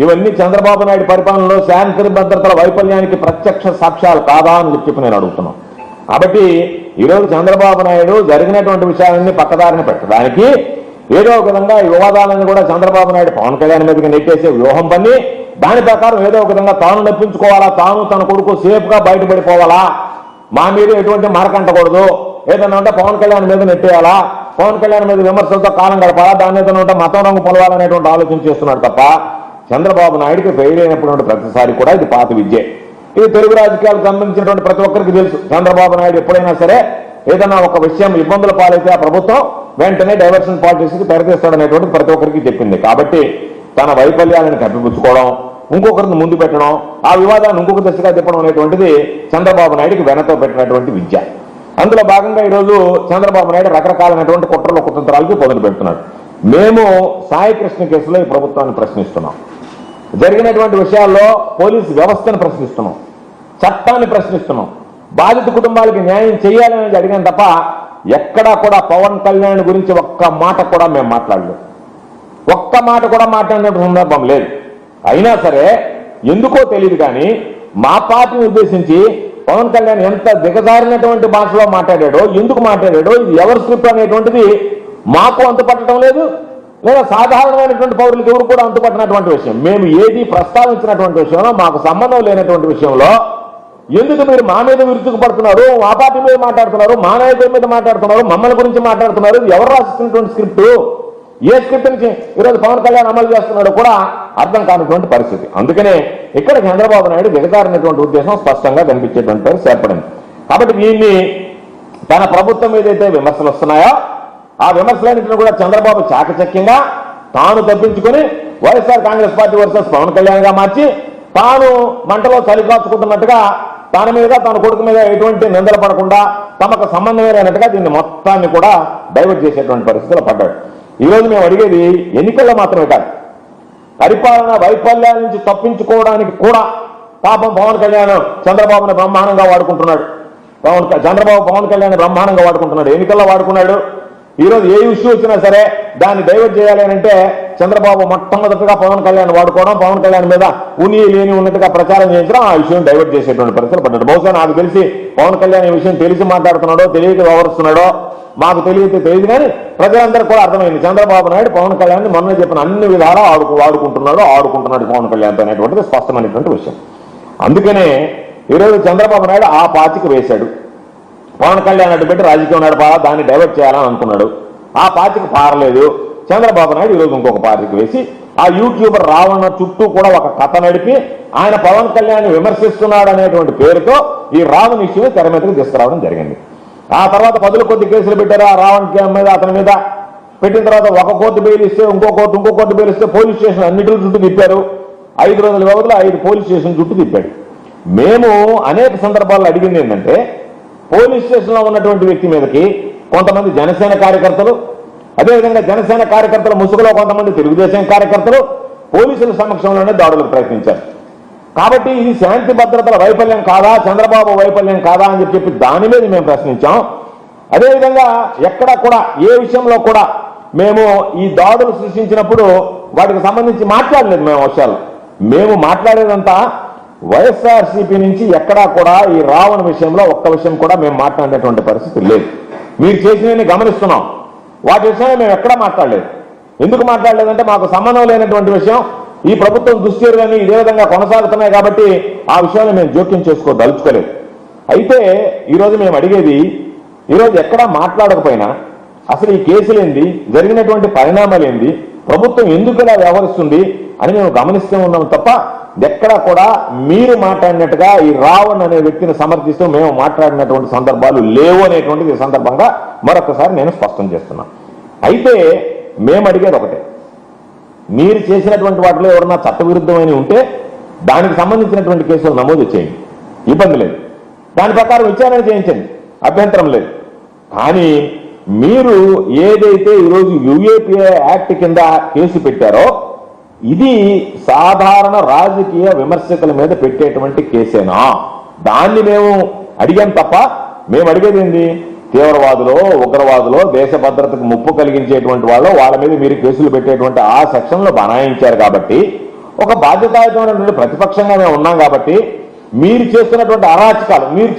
ఇవన్నీ చంద్రబాబు నాయుడు పరిపాలనలో శాంతి భద్రతల వైఫల్యానికి ప్రత్యక్ష సాక్ష్యాలు కాదా అని చెప్పి నేను అడుగుతున్నాను. కాబట్టి ఈరోజు చంద్రబాబు నాయుడు జరిగినటువంటి విషయాలన్నీ పక్కదారిని పెట్టడానికి ఏదో ఒక విధంగా ఈ వివాదాలను కూడా చంద్రబాబు నాయుడు పవన్ కళ్యాణ్ మీదకి నెట్టేసే వ్యూహం పన్ని దాని ప్రకారం ఏదో ఒక విధంగా తాను నప్పించుకోవాలా, తాను తన కొడుకు సేఫ్గా బయటపడిపోవాలా, మా మీద ఎటువంటి మరకంటకూడదు, ఏదైనా ఉంటే పవన్ కళ్యాణ్ మీద నెట్టేయాలా, పవన్ కళ్యాణ్ మీద విమర్శలతో కాలం గడపాలా, దాని ఏదైనా ఉంటే మతం రంగు పొలవాలనేటువంటి ఆలోచన చేస్తున్నాడు తప్ప చంద్రబాబు నాయుడికి ఫెయిల్ అయినప్పుడు ప్రతిసారి కూడా ఇది పాత విద్యే. ఇది తెలుగు రాజకీయాలకు సంబంధించినటువంటి ప్రతి ఒక్కరికి తెలుసు. చంద్రబాబు నాయుడు ఎప్పుడైనా సరే ఏదైనా ఒక విషయం ఇబ్బందుల పాలైతే ఆ ప్రభుత్వం వెంటనే డైవర్షన్ పాలిటిక్స్కి తెరతీస్తాడనేటువంటి ప్రతి ఒక్కరికి చెప్పింది. కాబట్టి తన వైఫల్యాలను కప్పిపుచ్చుకోవడం, ఇంకొకరిని ముందు పెట్టడం, ఆ వివాదాన్ని ఇంకొక దశగా తిప్పడం అనేటువంటిది చంద్రబాబు నాయుడికి వెనతో పెట్టినటువంటి విద్య. అందులో భాగంగా ఈరోజు చంద్రబాబు నాయుడు రకరకాలైనటువంటి కుట్రలు కుతంత్రాలకి మొదలు పెడుతున్నాడు. మేము సాయి కృష్ణ కేసులో ఈ ప్రభుత్వాన్ని ప్రశ్నిస్తున్నాం. జరిగినటువంటి విషయాల్లో పోలీసు వ్యవస్థను ప్రశ్నిస్తున్నాం, చట్టాన్ని ప్రశ్నిస్తున్నాం, బాధిత కుటుంబాలకి న్యాయం చేయాలనేది అడిగాం తప్ప ఎక్కడా కూడా పవన్ కళ్యాణ్ గురించి ఒక్క మాట కూడా మేము మాట్లాడలేదు. ఒక్క మాట కూడా మాట్లాడిన సందర్భం లేదు. అయినా సరే ఎందుకో తెలియదు కానీ మా పార్టీని ఉద్దేశించి పవన్ కళ్యాణ్ ఎంత దిగజారినటువంటి భాషలో మాట్లాడాడో, ఎందుకు మాట్లాడాడో, ఇది ఎవరు స్క్రిప్ట్ అనేటువంటిది మాకు అంతుపట్టడం లేదు, లేదా సాధారణమైనటువంటి పౌరులకు ఎవరు కూడా అంతుపట్టినటువంటి విషయం. మేము ఏది ప్రస్తావించినటువంటి విషయంలో, మాకు సంబంధం లేనటువంటి విషయంలో ఎందుకు మీరు మా మీద విరుచుకుపడుతున్నారు, మా పార్టీ మీద మాట్లాడుతున్నారు, మా నాయకుల మీద మాట్లాడుతున్నారు, మమ్మల్ని గురించి మాట్లాడుతున్నారు, ఇది ఎవరు రాసిస్తున్నటువంటి స్క్రిప్ట్, ఏ స్క్రిప్ట్ నుంచి ఈరోజు పవన్ కళ్యాణ్ అమలు చేస్తున్నాడో కూడా అర్థం కానిటువంటి పరిస్థితి. అందుకనే ఇక్కడ చంద్రబాబు నాయుడు దిగజారినటువంటి ఉద్దేశం స్పష్టంగా కనిపించేటువంటి పరిస్థితి ఏర్పడింది. కాబట్టి దీన్ని తన ప్రభుత్వం ఏదైతే విమర్శలు వస్తున్నాయో ఆ విమర్శలన్నింటినీ కూడా చంద్రబాబు చాకచక్యంగా తాను తప్పించుకొని వైఎస్ఆర్ కాంగ్రెస్ పార్టీ వర్సెస్ పవన్ కళ్యాణ్ గా మార్చి తాను మంటలో చలి కాచుకుంటున్నట్టుగా తన మీద తన కొడుకు మీద ఎటువంటి నిందలు పడకుండా తమకు సంబంధం లేనట్టుగా దీన్ని మొత్తాన్ని కూడా డైవర్ట్ చేసేటువంటి పరిస్థితులు పడ్డాడు. ఈరోజు మేము అడిగేది ఎన్నికల్లో మాత్రమే కాదు, పరిపాలన వైఫల్యాల నుంచి తప్పించుకోవడానికి కూడా పాపం పవన్ కళ్యాణ్ చంద్రబాబుని బ్రహ్మాండంగా వాడుకుంటున్నాడు. చంద్రబాబు పవన్ కళ్యాణ్ బ్రహ్మాండంగా వాడుకుంటున్నాడు, ఎన్నికల్లో వాడుకున్నాడు. ఈరోజు ఏ ఇష్యూ వచ్చినా సరే దాన్ని డైవర్ట్ చేయాలి అంటే చంద్రబాబు మొట్టమొదటిగా పవన్ కళ్యాణ్ వాడుకోవడం, పవన్ కళ్యాణ్ మీద ఉని లేని ఉన్నట్టుగా ప్రచారం చేయించడం, ఆ విషయం డైవర్ట్ చేసేటువంటి పరిస్థితులు పడ్డాడు. బహుశా నాకు తెలిసి పవన్ కళ్యాణ్ ఈ విషయం తెలిసి మాట్లాడుతున్నాడో తెలియక వ్యవహరిస్తున్నాడో మాకు తెలియదు కానీ ప్రజలందరూ కూడా అర్థమైంది. చంద్రబాబు నాయుడు పవన్ కళ్యాణ్ మొన్న చెప్పిన అన్ని విధాలా ఆడుకుంటున్నాడు పవన్ కళ్యాణ్ అనేటువంటిది స్పష్టమైనటువంటి విషయం. అందుకనే ఈరోజు చంద్రబాబు నాయుడు ఆ పార్టీకి వేశాడు. పవన్ కళ్యాణ్ అడ్డు పెట్టి రాజకీయం నడపాలా, దాన్ని డైవర్ట్ చేయాలని అనుకున్నాడు. ఆ పార్టీకి పారలేదు. చంద్రబాబు నాయుడు ఈరోజు ఇంకొక పార్టీకి వేసి ఆ యూట్యూబర్ రావణ చుట్టూ కూడా ఒక కథ నడిపి ఆయన పవన్ కళ్యాణ్ విమర్శిస్తున్నాడు అనేటువంటి పేరుతో ఈ రావణ్ ఇష్యూని తెర మీదకి తీసుకురావడం జరిగింది. ఆ తర్వాత 10 కొద్ది కేసులు పెట్టారు ఆ రావణ్ మీద, అతని మీద పెట్టిన తర్వాత ఒక కోర్టు బెయిల్ ఇస్తే ఇంకో కోర్టు బెయిల్ ఇస్తే పోలీస్ స్టేషన్ అన్నిటి చుట్టూ తిప్పారు. 5 రోజుల వ్యవధిలో 5 పోలీస్ స్టేషన్ చుట్టూ తిప్పాడు. మేము అనేక సందర్భాల్లో అడిగింది ఏంటంటే పోలీస్ స్టేషన్లో ఉన్నటువంటి వ్యక్తి మీదకి కొంతమంది జనసేన కార్యకర్తలు, అదేవిధంగా జనసేన కార్యకర్తల ముసుగులో కొంతమంది తెలుగుదేశం కార్యకర్తలు పోలీసుల సమక్షంలోనే దాడులకు ప్రయత్నించారు. కాబట్టి ఇది శాంతి భద్రతల వైఫల్యం కాదా, చంద్రబాబు వైఫల్యం కాదా అని చెప్పి దాని మీద మేము ప్రశ్నించాం. అదేవిధంగా ఎక్కడా కూడా ఏ విషయంలో కూడా మేము ఈ దాడులు సృష్టించినప్పుడు వాటికి సంబంధించి మాట్లాడలేదు. మేము మాట్లాడేదంతా వైఎస్ఆర్సీపీ నుంచి ఎక్కడా కూడా ఈ రావణ విషయంలో ఒక్క విషయం కూడా మేము మాట్లాడేటువంటి పరిస్థితి లేదు. మీరు చేసినవి గమనిస్తున్నాం, వాటి విషయంలో మేము ఎక్కడా మాట్లాడలేదు. ఎందుకు మాట్లాడలేదంటే మాకు సంబంధం లేనటువంటి విషయం, ఈ ప్రభుత్వం దుశ్చర్యలన్నీ ఇదే విధంగా కొనసాగుతున్నాయి కాబట్టి ఆ విషయాన్ని మేము జోక్యం చేసుకోదలుచుకోలేదు. అయితే ఈరోజు మేము అడిగేది, ఈరోజు ఎక్కడా మాట్లాడకపోయినా అసలు ఈ కేసులేంది, జరిగినటువంటి పరిణామాలు ఏంది, ప్రభుత్వం ఎందుకు ఇలా వ్యవహరిస్తుంది అని మేము గమనిస్తూ ఉన్నాం తప్ప ఎక్కడా కూడా మీరు మాట్లాడినట్టుగా ఈ రావణ్ అనే వ్యక్తిని సమర్థిస్తూ మేము మాట్లాడినటువంటి సందర్భాలు లేవు అనేటువంటిది ఈ సందర్భంగా మరొకసారి నేను స్పష్టం చేస్తున్నాను. అయితే మేము అడిగేది ఒకటే, మీరు చేసినటువంటి వాటిలో ఎవరన్నా చట్టవిరుద్ధమైన ఉంటే దానికి సంబంధించినటువంటి కేసులు నమోదు చేయండి, ఇబ్బంది లేదు. దాని ప్రకారం విచారణ చేయించండి, అభ్యంతరం లేదు. కానీ మీరు ఏదైతే ఈరోజు యూఏపీఏ యాక్ట్ కింద కేసు పెట్టారో ఇది సాధారణ రాజకీయ విమర్శకుల మీద పెట్టేటువంటి కేసేనా, దాన్ని మేము అడిగాం తప్ప మేము అడిగేది ఏంది, తీవ్రవాదులో ఉగ్రవాదులో దేశ భద్రతకు ముప్పు కలిగించేటువంటి వాళ్ళ మీద మీరు కేసులు పెట్టేటువంటి ఆ సెక్షన్లో బనాయించారు కాబట్టి ఒక బాధ్యతాయుతమైనటువంటి ప్రతిపక్షంగా మేము ఉన్నాం కాబట్టి మీరు చేస్తున్నటువంటి అరాచకాలు, మీరు